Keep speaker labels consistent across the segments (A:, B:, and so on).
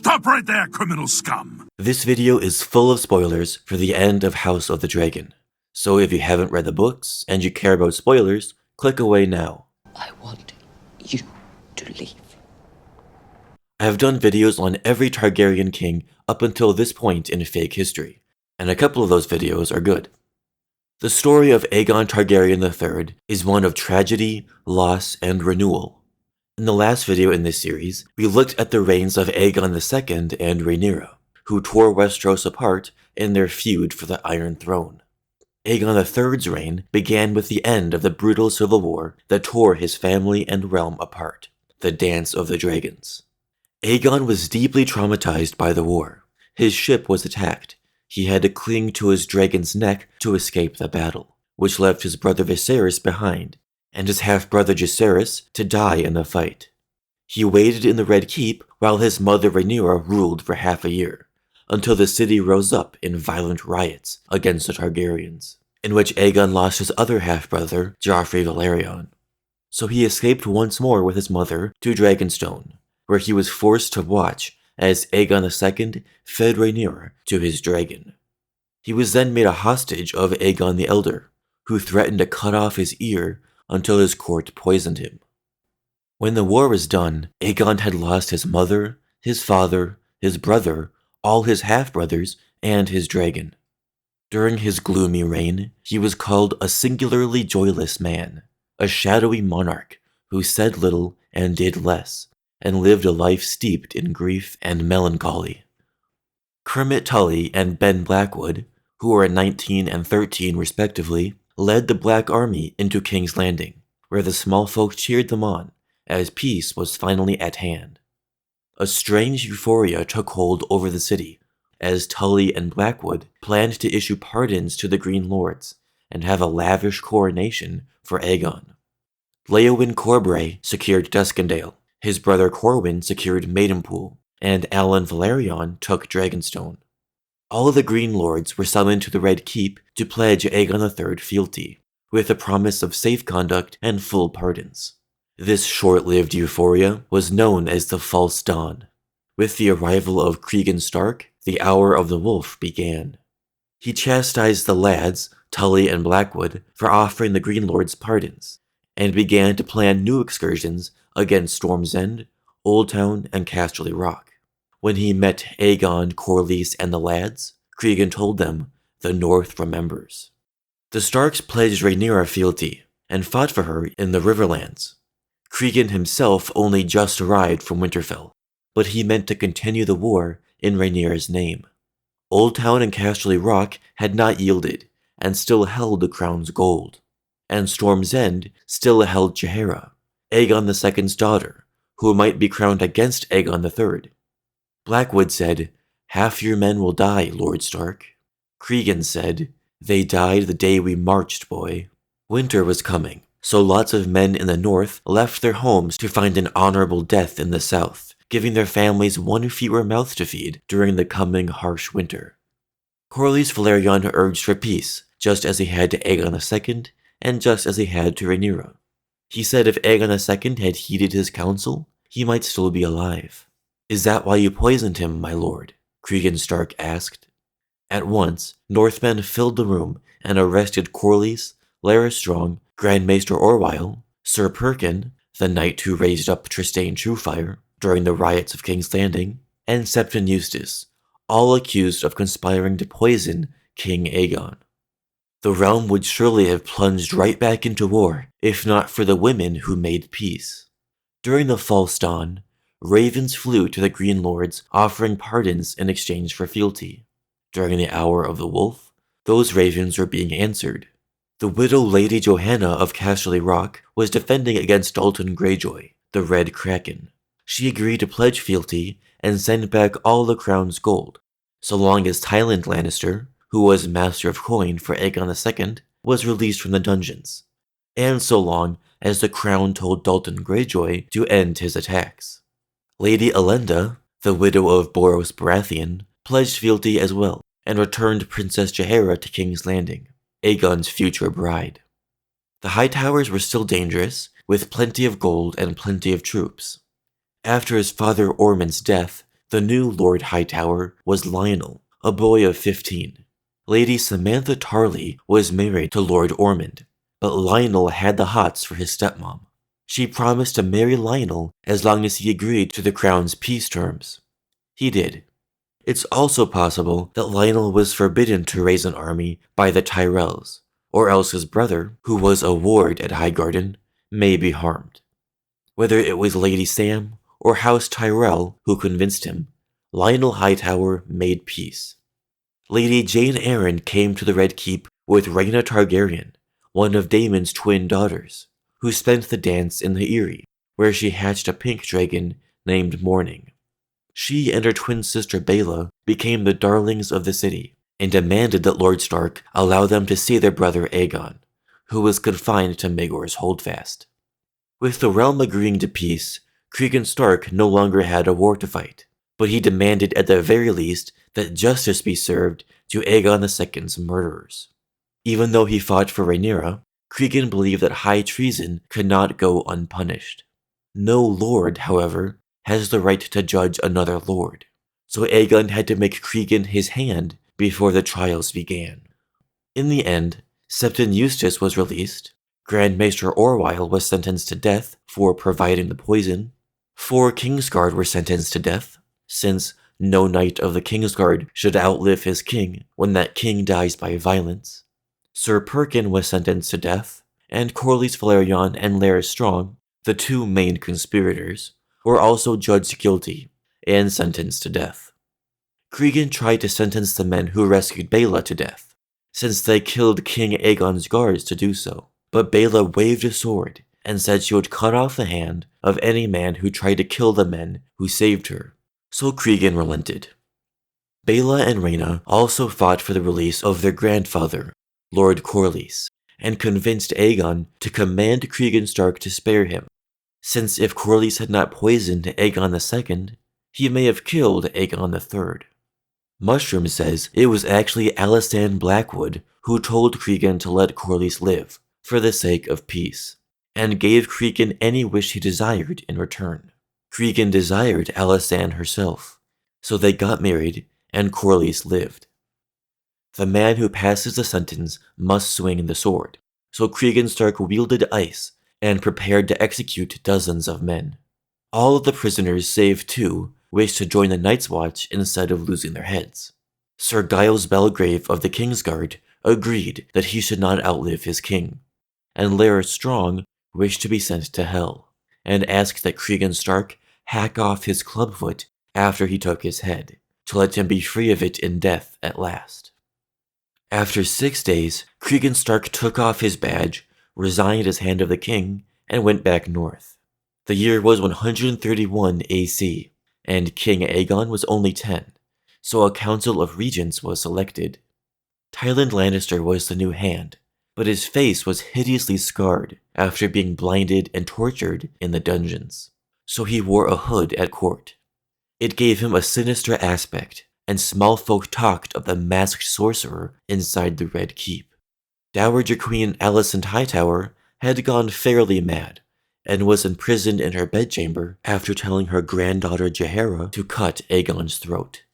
A: Stop right there, criminal scum!
B: This video is full of spoilers for the end of House of the Dragon. So if you haven't read the books and you care about spoilers, click away now.
C: I want you to leave.
B: I have done videos on every Targaryen king up until this point in fake history, and a couple of those videos are good. The story of Aegon Targaryen III is one of tragedy, loss, and renewal. In the last video in this series, we looked at the reigns of Aegon II and Rhaenyra, who tore Westeros apart in their feud for the Iron Throne. Aegon III's reign began with the end of the brutal civil war that tore his family and realm apart, the Dance of the Dragons. Aegon was deeply traumatized by the war. His ship was attacked. He had to cling to his dragon's neck to escape the battle, which left his brother Viserys behind, and his half-brother Jacaerys to die in the fight. He waited in the Red Keep while his mother Rhaenyra ruled for half a year, until the city rose up in violent riots against the Targaryens, in which Aegon lost his other half-brother, Joffrey Velaryon. So he escaped once more with his mother to Dragonstone, where he was forced to watch as Aegon II fed Rhaenyra to his dragon. He was then made a hostage of Aegon the Elder, who threatened to cut off his ear until his court poisoned him. When the war was done, Aegon had lost his mother, his father, his brother, all his half-brothers, and his dragon. During his gloomy reign, he was called a singularly joyless man, a shadowy monarch who said little and did less, and lived a life steeped in grief and melancholy. Kermit Tully and Ben Blackwood, who were 19 and 13 respectively, led the Black Army into King's Landing, where the small folk cheered them on, as peace was finally at hand. A strange euphoria took hold over the city, as Tully and Blackwood planned to issue pardons to the Green Lords and have a lavish coronation for Aegon. Leowyn Corbray secured Duskendale, his brother Corwin secured Maidenpool, and Alyn Velaryon took Dragonstone. All of the Green Lords were summoned to the Red Keep to pledge Aegon III fealty, with a promise of safe conduct and full pardons. This short-lived euphoria was known as the False Dawn. With the arrival of Cregan Stark, the Hour of the Wolf began. He chastised the lads, Tully and Blackwood, for offering the Green Lords pardons, and began to plan new excursions against Storm's End, Oldtown, and Casterly Rock. When he met Aegon, Corlys, and the lads, Cregan told them, "The North remembers." The Starks pledged Rhaenyra fealty, and fought for her in the Riverlands. Cregan himself only just arrived from Winterfell, but he meant to continue the war in Rhaenyra's name. Oldtown and Casterly Rock had not yielded, and still held the crown's gold, and Storm's End still held Jaehaera, Aegon II's daughter, who might be crowned against Aegon III. Blackwood said, "Half your men will die, Lord Stark." Cregan said, "They died the day we marched, boy." Winter was coming, so lots of men in the north left their homes to find an honorable death in the south, giving their families one fewer mouth to feed during the coming harsh winter. Corlys Velaryon urged for peace, just as he had to Aegon II, and just as he had to Rhaenyra. He said if Aegon II had heeded his counsel, he might still be alive. "Is that why you poisoned him, my lord?" Cregan Stark asked. At once, Northmen filled the room and arrested Corlys, Larys Strong, Grand Maester Orwyle, Sir Perkin, the knight who raised up Trystane Truefire during the riots of King's Landing, and Septon Eustace, all accused of conspiring to poison King Aegon. The realm would surely have plunged right back into war if not for the women who made peace. During the False Dawn, ravens flew to the Green Lords offering pardons in exchange for fealty. During the Hour of the Wolf, those ravens were being answered. The widow Lady Johanna of Casterly Rock was defending against Dalton Greyjoy, the Red Kraken. She agreed to pledge fealty and send back all the crown's gold, so long as Tywin Lannister, who was Master of Coin for Aegon II, was released from the dungeons, and so long as the crown told Dalton Greyjoy to end his attacks. Lady Elenda, the widow of Boros Baratheon, pledged fealty as well, and returned Princess Jaehaera to King's Landing, Aegon's future bride. The Hightowers were still dangerous, with plenty of gold and plenty of troops. After his father Ormond's death, The new Lord Hightower was Lionel, a boy of 15. Lady Samantha Tarly was married to Lord Ormond, but Lionel had the hots for his stepmom. She promised to marry Lionel as long as he agreed to the crown's peace terms. He did. It's also possible that Lionel was forbidden to raise an army by the Tyrells, or else his brother, who was a ward at Highgarden, may be harmed. Whether it was Lady Sam or House Tyrell who convinced him, Lionel Hightower made peace. Lady Jane Arryn came to the Red Keep with Rhaena Targaryen, one of Daemon's twin daughters, who spent the dance in the Eyrie, where she hatched a pink dragon named Morning. She and her twin sister Baela became the darlings of the city, and demanded that Lord Stark allow them to see their brother Aegon, who was confined to Maegor's Holdfast. With the realm agreeing to peace, Cregan Stark no longer had a war to fight, but he demanded at the very least that justice be served to Aegon II's murderers. Even though he fought for Rhaenyra, Cregan believed that high treason could not go unpunished. No lord, however, has the right to judge another lord, so Aegon had to make Cregan his hand before the trials began. In the end, Septon Eustace was released, Grand Maester Orwyle was sentenced to death for providing the poison, 4 Kingsguard were sentenced to death, since no knight of the Kingsguard should outlive his king when that king dies by violence. Sir Perkin was sentenced to death, and Corlys Velaryon and Larys Strong, the 2 main conspirators, were also judged guilty and sentenced to death. Cregan tried to sentence the men who rescued Baela to death, since they killed King Aegon's guards to do so, but Baela waved a sword and said she would cut off the hand of any man who tried to kill the men who saved her, so Cregan relented. Baela and Rhaena also fought for the release of their grandfather, Lord Corlys, and convinced Aegon to command Cregan Stark to spare him, since if Corlys had not poisoned Aegon II, he may have killed Aegon III. Mushroom says it was actually Alysanne Blackwood who told Cregan to let Corlys live, for the sake of peace, and gave Cregan any wish he desired in return. Cregan desired Alysanne herself, so they got married and Corlys lived. The man who passes the sentence must swing the sword, so Cregan Stark wielded ice and prepared to execute dozens of men. All of the prisoners save 2 wished to join the Night's Watch instead of losing their heads. Sir Giles Belgrave of the Kingsguard agreed that he should not outlive his king, and Larys Strong wished to be sent to hell, and asked that Cregan Stark hack off his clubfoot after he took his head, to let him be free of it in death at last. After 6 days, Cregan Stark took off his badge, resigned as Hand of the King, and went back north. The year was 131 AC, and King Aegon was only 10, so a council of regents was selected. Tywin Lannister was the new hand, but his face was hideously scarred after being blinded and tortured in the dungeons, so he wore a hood at court. It gave him a sinister aspect, and small folk talked of the masked sorcerer inside the Red Keep. Dowager Queen Alicent Hightower had gone fairly mad, and was imprisoned in her bedchamber after telling her granddaughter Jaehaera to cut Aegon's throat.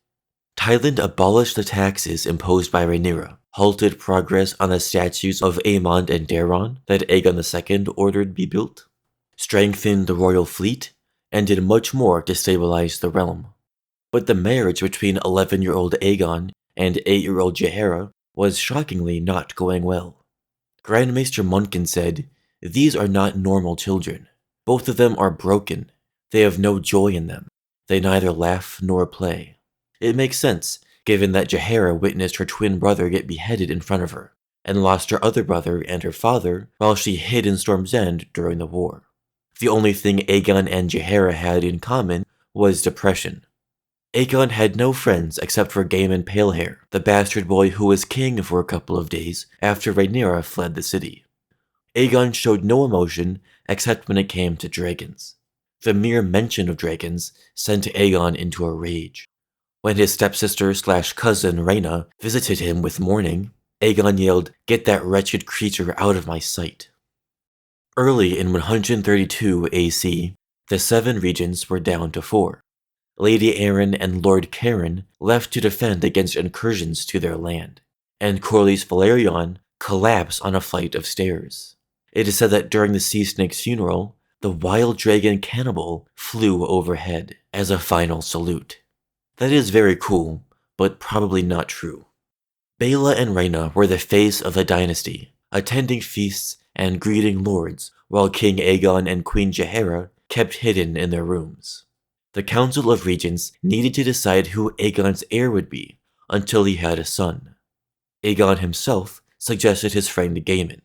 B: Tywin abolished the taxes imposed by Rhaenyra, halted progress on the statues of Aemond and Daeron that Aegon II ordered be built, strengthened the royal fleet, and did much more to stabilize the realm. But the marriage between 11-year-old Aegon and 8-year-old Jaehaera was shockingly not going well. Grand Maester Munkin said, "These are not normal children. Both of them are broken. They have no joy in them. They neither laugh nor play." It makes sense, given that Jaehaera witnessed her twin brother get beheaded in front of her, and lost her other brother and her father while she hid in Storm's End during the war. The only thing Aegon and Jaehaera had in common was depression. Aegon had no friends except for Gaemon Palehair, the bastard boy who was king for a couple of days after Rhaenyra fled the city. Aegon showed no emotion except when it came to dragons. The mere mention of dragons sent Aegon into a rage. When his stepsister/cousin Rhaena visited him with mourning, Aegon yelled, "Get that wretched creature out of my sight." Early in 132 AC, the 7 regents were down to 4. Lady Arryn and Lord Caron left to defend against incursions to their land, and Corlys Velaryon collapsed on a flight of stairs. It is said that during the Sea Snake's funeral, the wild dragon cannibal flew overhead as a final salute. That is very cool, but probably not true. Baela and Rhaena were the face of the dynasty, attending feasts and greeting lords, while King Aegon and Queen Jaehaera kept hidden in their rooms. The Council of Regents needed to decide who Aegon's heir would be until he had a son. Aegon himself suggested his friend Gaemon.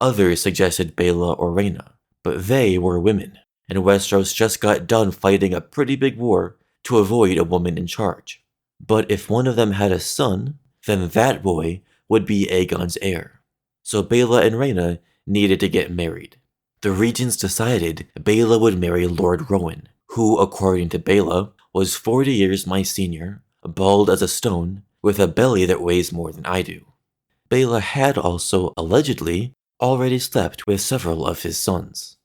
B: Others suggested Baela or Rhaena, but they were women, and Westeros just got done fighting a pretty big war to avoid a woman in charge. But if one of them had a son, then that boy would be Aegon's heir. So Baela and Rhaena needed to get married. The regents decided Baela would marry Lord Rowan, who, according to Baela, was 40 years my senior, bald as a stone, with a belly that weighs more than I do. Baela had also, allegedly, already slept with several of his sons.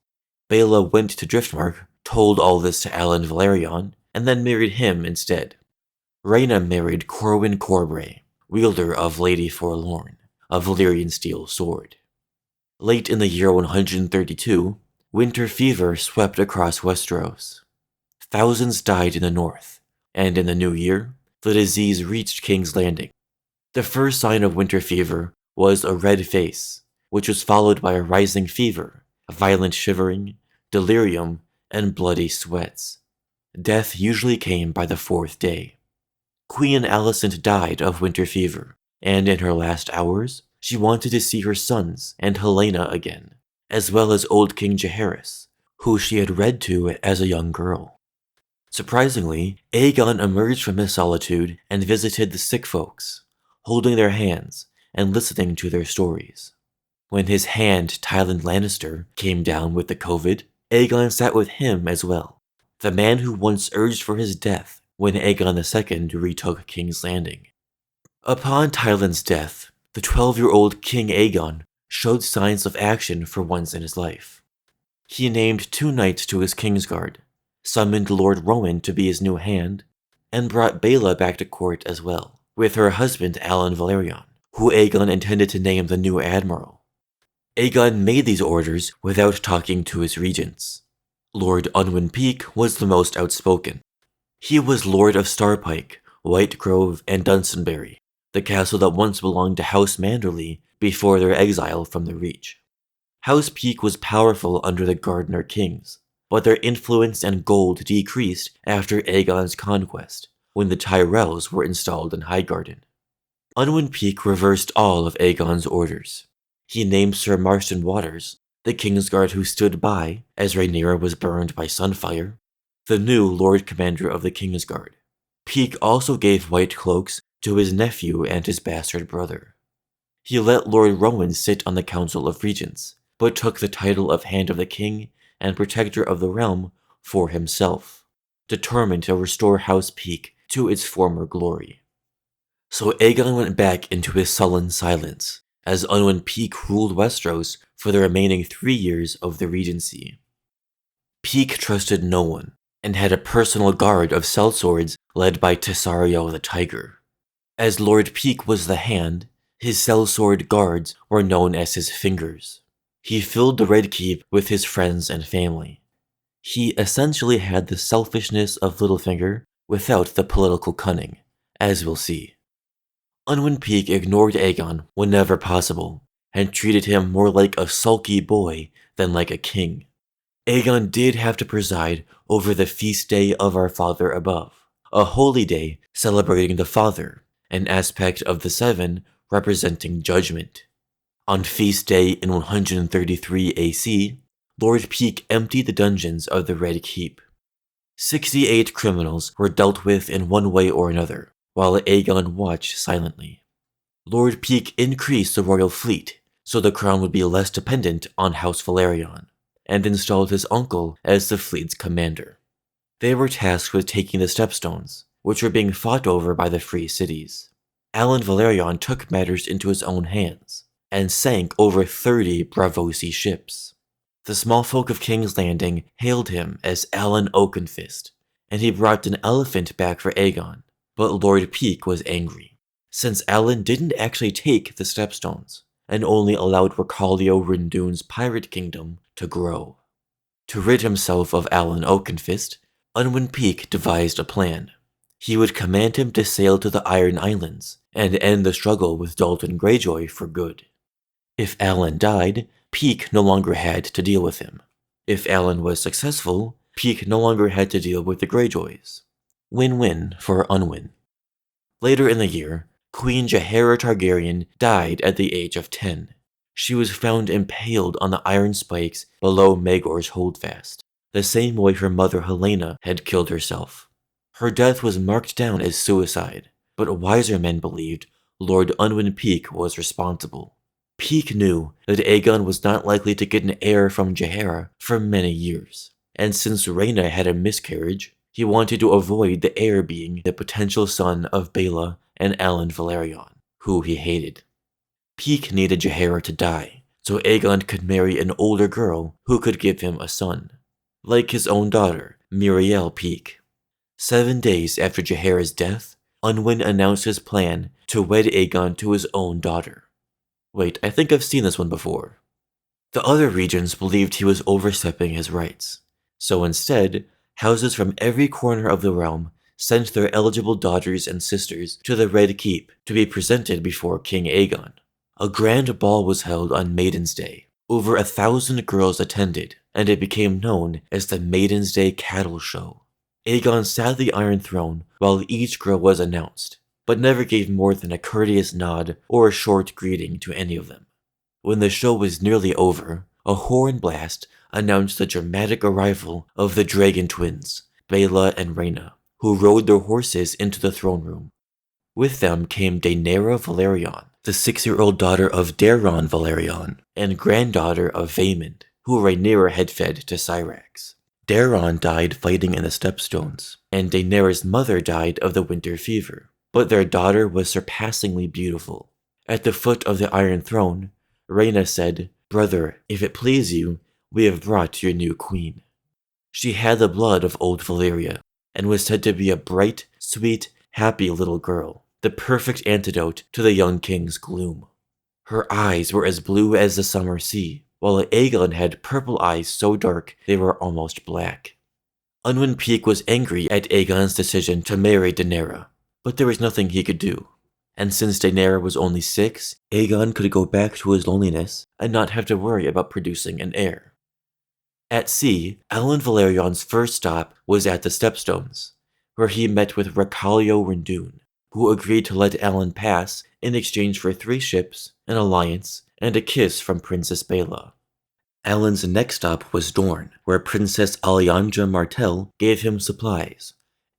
B: Baela went to Driftmark, told all this to Alyn Velaryon, and then married him instead. Rhaena married Corwin Corbray, wielder of Lady Forlorn, a Valyrian steel sword. Late in the year 132, winter fever swept across Westeros. Thousands died in the north, and in the new year, the disease reached King's Landing. The first sign of winter fever was a red face, which was followed by a rising fever, violent shivering, delirium, and bloody sweats. Death usually came by the fourth day. Queen Alicent died of winter fever, and in her last hours, she wanted to see her sons and Helena again, as well as old King Jaehaerys, who she had read to as a young girl. Surprisingly, Aegon emerged from his solitude and visited the sick folks, holding their hands and listening to their stories. When his hand, Tywin Lannister, came down with the COVID, Aegon sat with him as well, the man who once urged for his death when Aegon II retook King's Landing. Upon Tywin's death, the 12-year-old King Aegon showed signs of action for once in his life. He named 2 knights to his Kingsguard, summoned Lord Rowan to be his new hand, and brought Baela back to court as well, with her husband Alyn Velaryon, who Aegon intended to name the new admiral. Aegon made these orders without talking to his regents. Lord Unwin Peake was the most outspoken. He was Lord of Starpike, White Grove, and Dunsonbury, the castle that once belonged to House Manderley before their exile from the Reach. House Peake was powerful under the Gardener Kings, but their influence and gold decreased after Aegon's conquest, when the Tyrells were installed in Highgarden. Unwin Peake reversed all of Aegon's orders. He named Sir Marston Waters, the Kingsguard who stood by as Rhaenyra was burned by Sunfire, the new Lord Commander of the Kingsguard. Peake also gave white cloaks to his nephew and his bastard brother. He let Lord Rowan sit on the Council of Regents, but took the title of Hand of the King and Protector of the Realm for himself, determined to restore House Peake to its former glory. So Aegon went back into his sullen silence, as Unwin Peake ruled Westeros for the remaining 3 years of the Regency. Peake trusted no one, and had a personal guard of sellswords led by Tessario the Tiger. As Lord Peake was the hand, his sellsword guards were known as his fingers. He filled the Red Keep with his friends and family. He essentially had the selfishness of Littlefinger without the political cunning, as we'll see. Unwin Peake ignored Aegon whenever possible, and treated him more like a sulky boy than like a king. Aegon did have to preside over the feast day of our Father above, a holy day celebrating the Father, an aspect of the 7 representing judgment. On feast day in 133 AC, Lord Peake emptied the dungeons of the Red Keep. 68 criminals were dealt with in one way or another, while Aegon watched silently. Lord Peake increased the royal fleet, so the crown would be less dependent on House Velaryon, and installed his uncle as the fleet's commander. They were tasked with taking the Stepstones, which were being fought over by the free cities. Alyn Velaryon took matters into his own hands, and sank over 30 Braavosi ships. The small folk of King's Landing hailed him as Alan Oakenfist, and he brought an elephant back for Aegon, but Lord Peake was angry, since Alyn didn't actually take the Stepstones, and only allowed Recallio Rindune's pirate kingdom to grow. To rid himself of Alyn Oakenfist, Unwin Peake devised a plan. He would command him to sail to the Iron Islands and end the struggle with Dalton Greyjoy for good. If Alyn died, Peake no longer had to deal with him. If Alyn was successful, Peake no longer had to deal with the Greyjoys. Win-win for Unwin. Later in the year, Queen Jaehaera Targaryen died at the age of 10. She was found impaled on the iron spikes below Maegor's holdfast, the same way her mother Helaena had killed herself. Her death was marked down as suicide, but wiser men believed Lord Unwin Peake was responsible. Peake knew that Aegon was not likely to get an heir from Jaehaera for many years, and since Rhaena had a miscarriage, he wanted to avoid the heir being the potential son of Baela and Alyn Velaryon, who he hated. Peake needed Jaehaera to die, so Aegon could marry an older girl who could give him a son, like his own daughter, Muriel Peake. 7 days after Jaehaera's death, Unwin announced his plan to wed Aegon to his own daughter. Wait, I think I've seen this one before. The other regents believed he was overstepping his rights, so instead, houses from every corner of the realm sent their eligible daughters and sisters to the Red Keep to be presented before King Aegon. A grand ball was held on Maiden's Day. Over 1,000 girls attended, and it became known as the Maiden's Day Cattle Show. Aegon sat the Iron Throne while each girl was announced, but never gave more than a courteous nod or a short greeting to any of them. When the show was nearly over, a horn blast announced the dramatic arrival of the Dragon Twins, Baela and Rhaena, who rode their horses into the throne room. With them came Daenerys Velaryon, the 6-year-old daughter of Daeron Velaryon, and granddaughter of Vaemond, who Rhaenyra had fed to Syrax. Daeron died fighting in the Stepstones, and Daenerys' mother died of the winter fever, but their daughter was surpassingly beautiful. At the foot of the Iron Throne, Rhaena said, "Brother, if it please you, we have brought your new queen." She had the blood of old Valyria, and was said to be a bright, sweet, happy little girl, the perfect antidote to the young king's gloom. Her eyes were as blue as the summer sea, while Aegon had purple eyes so dark they were almost black. Unwin Peake was angry at Aegon's decision to marry Daenerys, but there was nothing he could do. And since Daenerys was only 6, Aegon could go back to his loneliness and not have to worry about producing an heir. At sea, Alyn Velaryon's first stop was at the Stepstones, where he met with Recallio Rindune, who agreed to let Alyn pass in exchange for 3 ships, an alliance, and a kiss from Princess Baela. Alyn's next stop was Dorne, where Princess Alejandra Martell gave him supplies,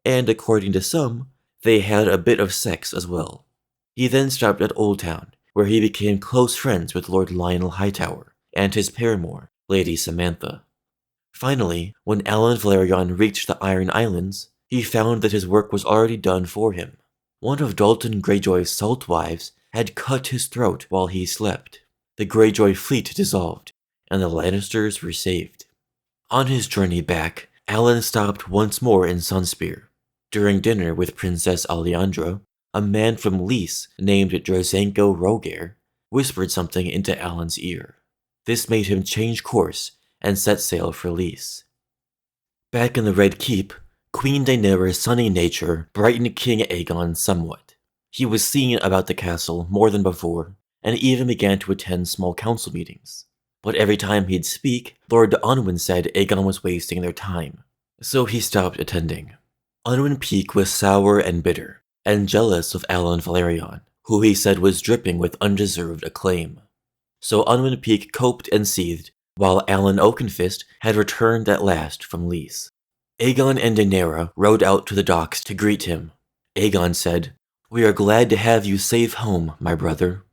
B: and according to some, they had a bit of sex as well. He then stopped at Oldtown, where he became close friends with Lord Lionel Hightower and his paramour, Lady Samantha. Finally, when Alyn Velaryon reached the Iron Islands, he found that his work was already done for him. One of Dalton Greyjoy's salt wives had cut his throat while he slept. The Greyjoy fleet dissolved, and the Lannisters were saved. On his journey back, Alyn stopped once more in Sunspear. During dinner with Princess Alejandra, a man from Lys named Drozenko Rogaire whispered something into Alyn's ear. This made him change course and set sail for Lys. Back in the Red Keep, Queen Daenerys' sunny nature brightened King Aegon somewhat. He was seen about the castle more than before, and even began to attend small council meetings. But every time he'd speak, Lord Unwin said Aegon was wasting their time, so he stopped attending. Unwin Peake was sour and bitter, and jealous of Alyn Velaryon, who he said was dripping with undeserved acclaim. So Unwin Peake coped and seethed, while Alyn Oakenfist had returned at last from Lys. Aegon and Daenerys rode out to the docks to greet him. Aegon said, "We are glad to have you safe home, my brother."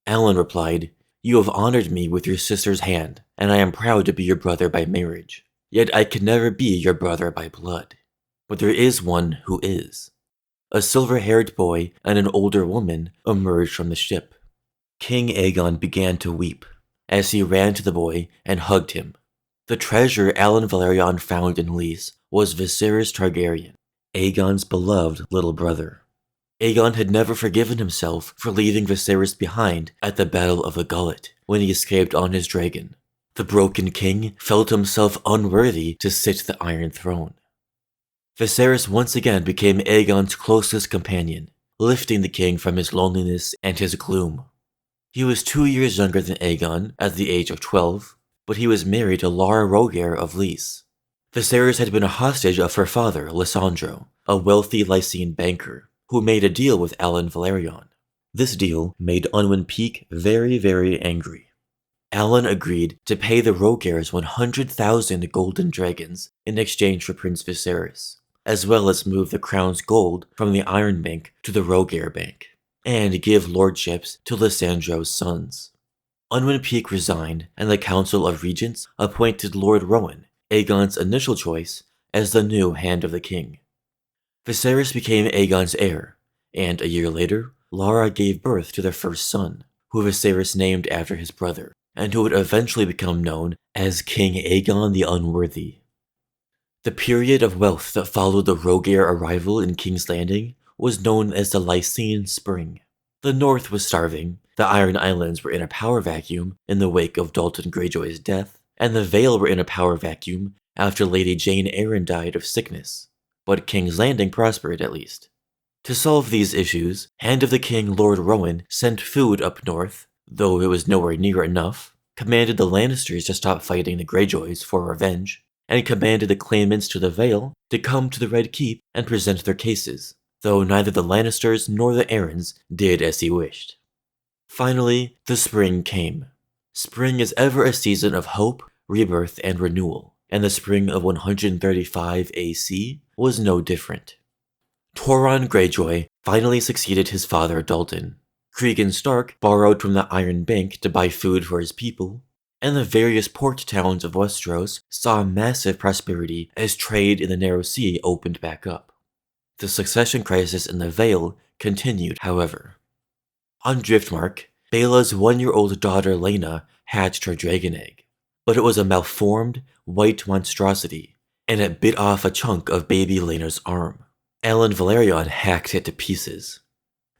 B: Alyn replied, "You have honored me with your sister's hand, and I am proud to be your brother by marriage. Yet I can never be your brother by blood. But there is one who is." A silver-haired boy and an older woman emerged from the ship. King Aegon began to weep as he ran to the boy and hugged him. The treasure Alyn Velaryon found in Lys was Viserys Targaryen, Aegon's beloved little brother. Aegon had never forgiven himself for leaving Viserys behind at the Battle of the Gullet when he escaped on his dragon. The broken king felt himself unworthy to sit the Iron Throne. Viserys once again became Aegon's closest companion, lifting the king from his loneliness and his gloom. He was 2 years younger than Aegon at the age of 12, but he was married to Lara Rogaire of Lys. Viserys had been a hostage of her father, Lysandro, a wealthy Lysene banker, who made a deal with Alyn Velaryon. This deal made Unwin Peake very, very angry. Alyn agreed to pay the Rogaires 100,000 golden dragons in exchange for Prince Viserys, as well as move the crown's gold from the Iron Bank to the Rogaire Bank, and give lordships to Lysandro's sons. Unwin Peake resigned, and the Council of Regents appointed Lord Rowan, Aegon's initial choice, as the new Hand of the King. Viserys became Aegon's heir, and a year later, Lara gave birth to their first son, who Viserys named after his brother, and who would eventually become known as King Aegon the Unworthy. The period of wealth that followed the Rogaire arrival in King's Landing was known as the Lysene Spring. The North was starving, the Iron Islands were in a power vacuum in the wake of Dalton Greyjoy's death, and the Vale were in a power vacuum after Lady Jane Eyre died of sickness. But King's Landing prospered at least. To solve these issues, Hand of the King Lord Rowan sent food up north, though it was nowhere near enough, commanded the Lannisters to stop fighting the Greyjoys for revenge, and commanded the claimants to the Vale to come to the Red Keep and present their cases, though neither the Lannisters nor the Arryns did as he wished. Finally, the spring came. Spring is ever a season of hope, rebirth, and renewal, and the spring of 135 AC was no different. Torrhen Greyjoy finally succeeded his father Dalton. Cregan Stark borrowed from the Iron Bank to buy food for his people, and the various port towns of Westeros saw massive prosperity as trade in the Narrow Sea opened back up. The succession crisis in the Vale continued, however. On Driftmark, Baela's 1-year-old daughter Laena hatched her dragon egg, but it was a malformed, white monstrosity, and it bit off a chunk of baby Laena's arm. Alyn Velaryon hacked it to pieces.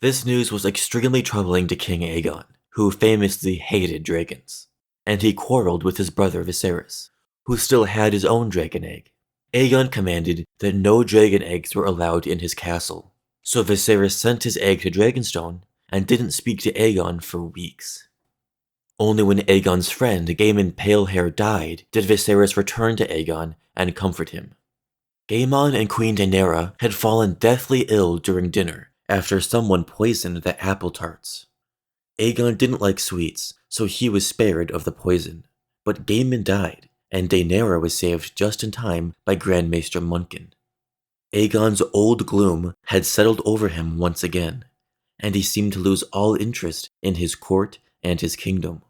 B: This news was extremely troubling to King Aegon, who famously hated dragons, and he quarreled with his brother Viserys, who still had his own dragon egg. Aegon commanded that no dragon eggs were allowed in his castle, so Viserys sent his egg to Dragonstone and didn't speak to Aegon for weeks. Only when Aegon's friend Gaemon Palehair died did Viserys return to Aegon and comfort him. Gaemon and Queen Daenerys had fallen deathly ill during dinner after someone poisoned the apple tarts. Aegon didn't like sweets, so he was spared of the poison, but Gaemon died, and Daenerys was saved just in time by Grand Maester Munkin. Aegon's old gloom had settled over him once again, and he seemed to lose all interest in his court and his kingdom.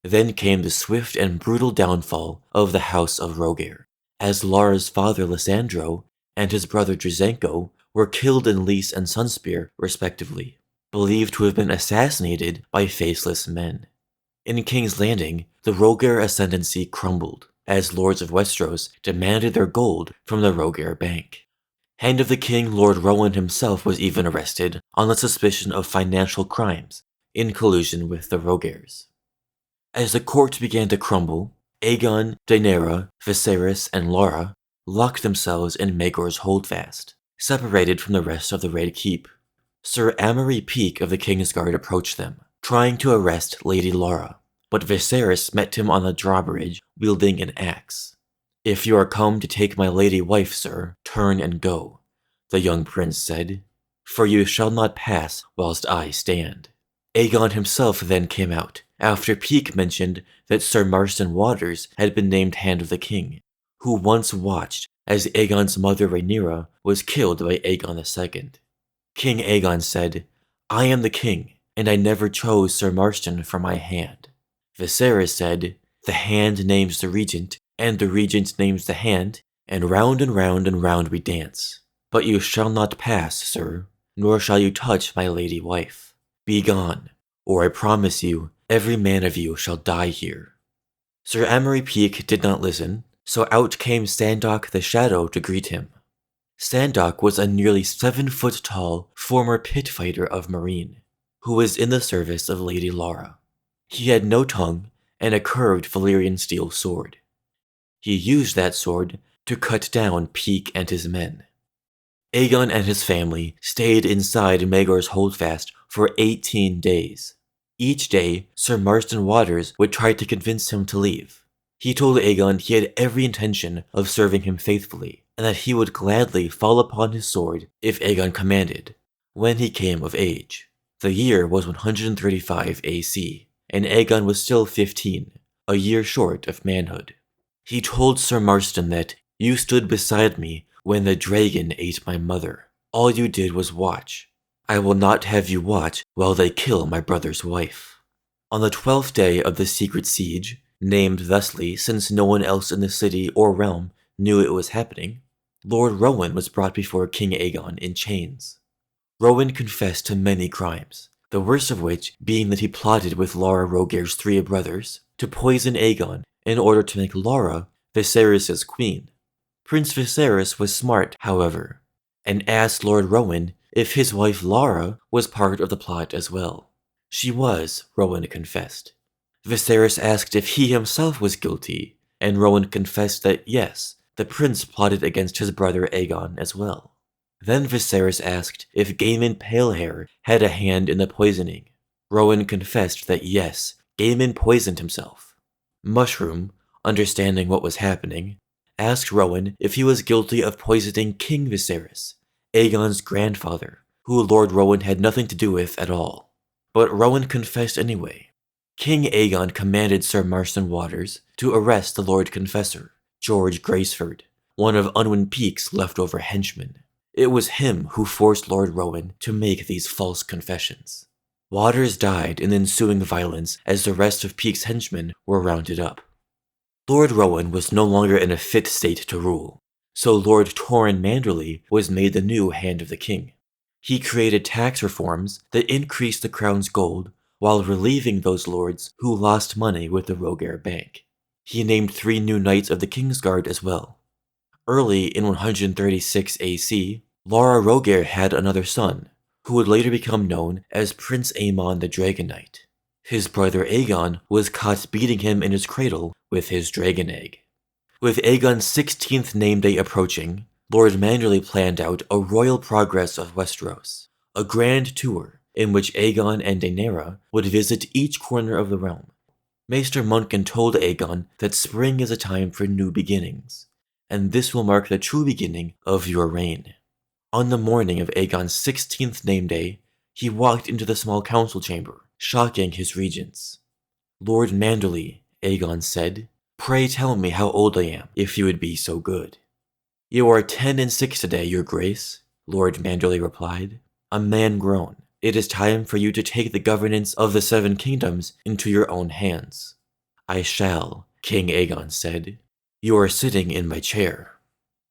B: Then came the swift and brutal downfall of the House of Rogaire, as Lara's father Lysandro and his brother Drizzenko were killed in Lys and Sunspear, respectively, believed to have been assassinated by faceless men. In King's Landing, the Rogaire ascendancy crumbled, as lords of Westeros demanded their gold from the Rogaire Bank. Hand of the King Lord Rowan himself was even arrested on the suspicion of financial crimes in collusion with the Rogaires. As the court began to crumble, Aegon, Daenerys, Viserys, and Lara locked themselves in Maegor's Holdfast, separated from the rest of the Red Keep. Sir Amory Peake of the Kingsguard approached them, trying to arrest Lady Lara, but Viserys met him on the drawbridge wielding an axe. "If you are come to take my lady wife, sir, turn and go," the young prince said, "for you shall not pass whilst I stand." Aegon himself then came out, after Peake mentioned that Sir Marston Waters had been named Hand of the King, who once watched as Aegon's mother Rhaenyra was killed by Aegon II. King Aegon said, "I am the king, and I never chose Sir Marston for my hand." Viserys said, "The hand names the regent, and the regent names the hand, and round and round and round we dance. But you shall not pass, sir, nor shall you touch my lady wife. Be gone, or I promise you, every man of you shall die here." Sir Amory Peake did not listen, So out came Sandok the Shadow to greet him. Sandok was a nearly 7-foot-tall former pit fighter of Meereen, who was in the service of Lady Lara. He had no tongue and a curved Valyrian steel sword. He used that sword to cut down Peake and his men. Aegon and his family stayed inside Maegor's holdfast for 18 days. Each day, Sir Marston Waters would try to convince him to leave. He told Aegon he had every intention of serving him faithfully, and that he would gladly fall upon his sword if Aegon commanded, when he came of age. The year was 135 AC, and Aegon was still 15, a year short of manhood. He told Sir Marston that, "You stood beside me when the dragon ate my mother. All you did was watch. I will not have you watch while they kill my brother's wife." On the 12th day of the secret siege, named thusly since no one else in the city or realm knew it was happening, Lord Rowan was brought before King Aegon in chains. Rowan confessed to many crimes, the worst of which being that he plotted with Lara Rogear's 3 brothers to poison Aegon in order to make Lara Viserys' queen. Prince Viserys was smart, however, and asked Lord Rowan if his wife Lara was part of the plot as well. She was, Rowan confessed. Viserys asked if he himself was guilty, and Rowan confessed that yes, the prince plotted against his brother Aegon as well. Then Viserys asked if Gaiman Palehair had a hand in the poisoning. Rowan confessed that yes, Gaiman poisoned himself. Mushroom, understanding what was happening, asked Rowan if he was guilty of poisoning King Viserys, Aegon's grandfather, who Lord Rowan had nothing to do with at all. But Rowan confessed anyway. King Aegon commanded Sir Marston Waters to arrest the Lord Confessor, George Graceford, one of Unwin Peake's leftover henchmen. It was him who forced Lord Rowan to make these false confessions. Waters died in the ensuing violence as the rest of Peake's henchmen were rounded up. Lord Rowan was no longer in a fit state to rule, so Lord Torrhen Manderly was made the new Hand of the King. He created tax reforms that increased the crown's gold while relieving those lords who lost money with the Rogear Bank. He named 3 new Knights of the Kingsguard as well. Early in 136 AC, Lara Rogear had another son, who would later become known as Prince Aemon the Dragon Knight. His brother Aegon was caught beating him in his cradle with his dragon egg. With Aegon's 16th name day approaching, Lord Manderly planned out a royal progress of Westeros, a grand tour in which Aegon and Daenerys would visit each corner of the realm. Maester Munkin told Aegon that spring is a time for new beginnings, and this will mark the true beginning of your reign. On the morning of Aegon's 16th name day, he walked into the small council chamber, shocking his regents. "Lord Manderly," Aegon said, "pray tell me how old I am, if you would be so good." "You are 10 and 6 today, your grace," Lord Manderly replied. "A man grown. It is time for you to take the governance of the 7 kingdoms into your own hands." "I shall," King Aegon said. "You are sitting in my chair."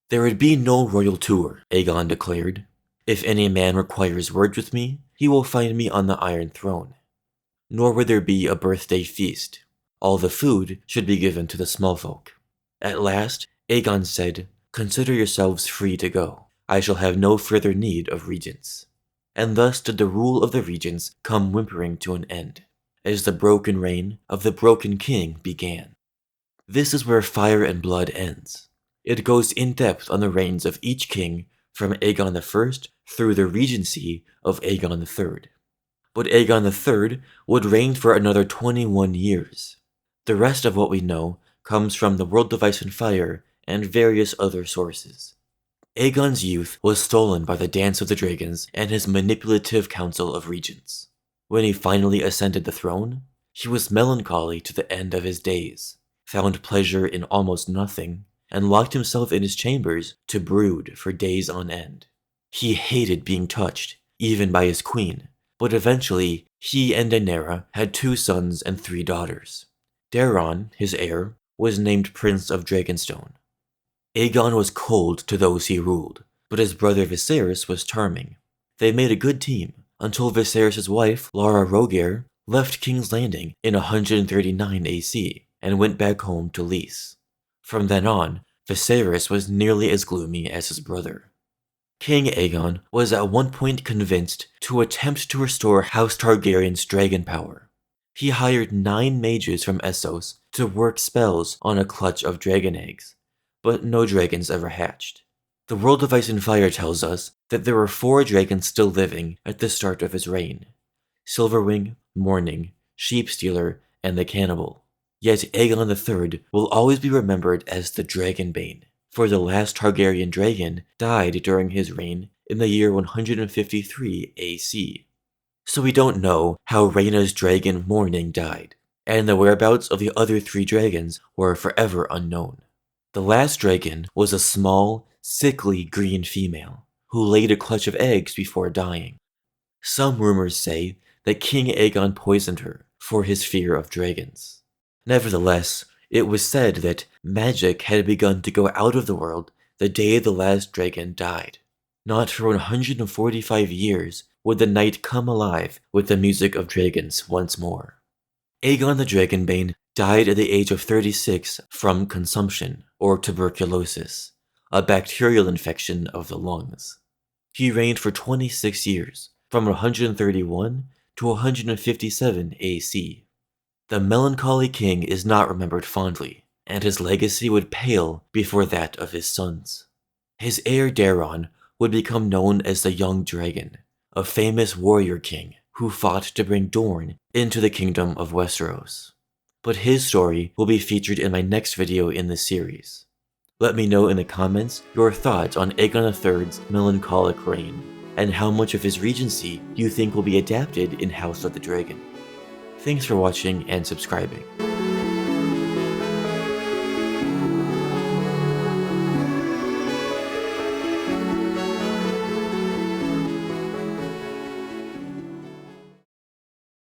B: "There would be no royal tour," Aegon declared. "If any man requires words with me, he will find me on the Iron Throne. Nor would there be a birthday feast. All the food should be given to the small folk." At last, Aegon said, "Consider yourselves free to go. I shall have no further need of regents." And thus did the rule of the regents come whimpering to an end, as the broken reign of the broken king began. This is where Fire and Blood ends. It goes in depth on the reigns of each king from Aegon I through the regency of Aegon III. But Aegon III would reign for another 21 years. The rest of what we know comes from The World of Ice and Fire and various other sources. Aegon's youth was stolen by the Dance of the Dragons and his manipulative council of regents. When he finally ascended the throne, he was melancholy to the end of his days, found pleasure in almost nothing, and locked himself in his chambers to brood for days on end. He hated being touched, even by his queen, but eventually he and Daenerys had 2 sons and 3 daughters. Daeron, his heir, was named Prince of Dragonstone. Aegon was cold to those he ruled, but his brother Viserys was charming. They made a good team, until Viserys' wife, Lara Rogear, left King's Landing in 139 AC and went back home to Lys. From then on, Viserys was nearly as gloomy as his brother. King Aegon was at one point convinced to attempt to restore House Targaryen's dragon power. He hired 9 mages from Essos to work spells on a clutch of dragon eggs, but no dragons ever hatched. The World of Ice and Fire tells us that there were 4 dragons still living at the start of his reign: Silverwing, Morning, Sheepstealer, and the Cannibal. Yet Aegon III will always be remembered as the Dragonbane, for the last Targaryen dragon died during his reign in the year 153 AC. So we don't know how Rhaena's dragon Morning died, and the whereabouts of the other 3 dragons were forever unknown. The last dragon was a small, sickly green female, who laid a clutch of eggs before dying. Some rumors say that King Aegon poisoned her for his fear of dragons. Nevertheless, it was said that magic had begun to go out of the world the day the last dragon died. Not for 145 years would the night come alive with the music of dragons once more. Aegon the Dragonbane died at the age of 36 from consumption, or tuberculosis, a bacterial infection of the lungs. He reigned for 26 years, from 131 to 157 AC. The melancholy king is not remembered fondly, and his legacy would pale before that of his sons. His heir Daeron would become known as the Young Dragon, a famous warrior king who fought to bring Dorne into the kingdom of Westeros. But his story will be featured in my next video in the series. Let me know in the comments your thoughts on Aegon III's melancholic reign, and how much of his regency you think will be adapted in House of the Dragon. Thanks for watching and subscribing.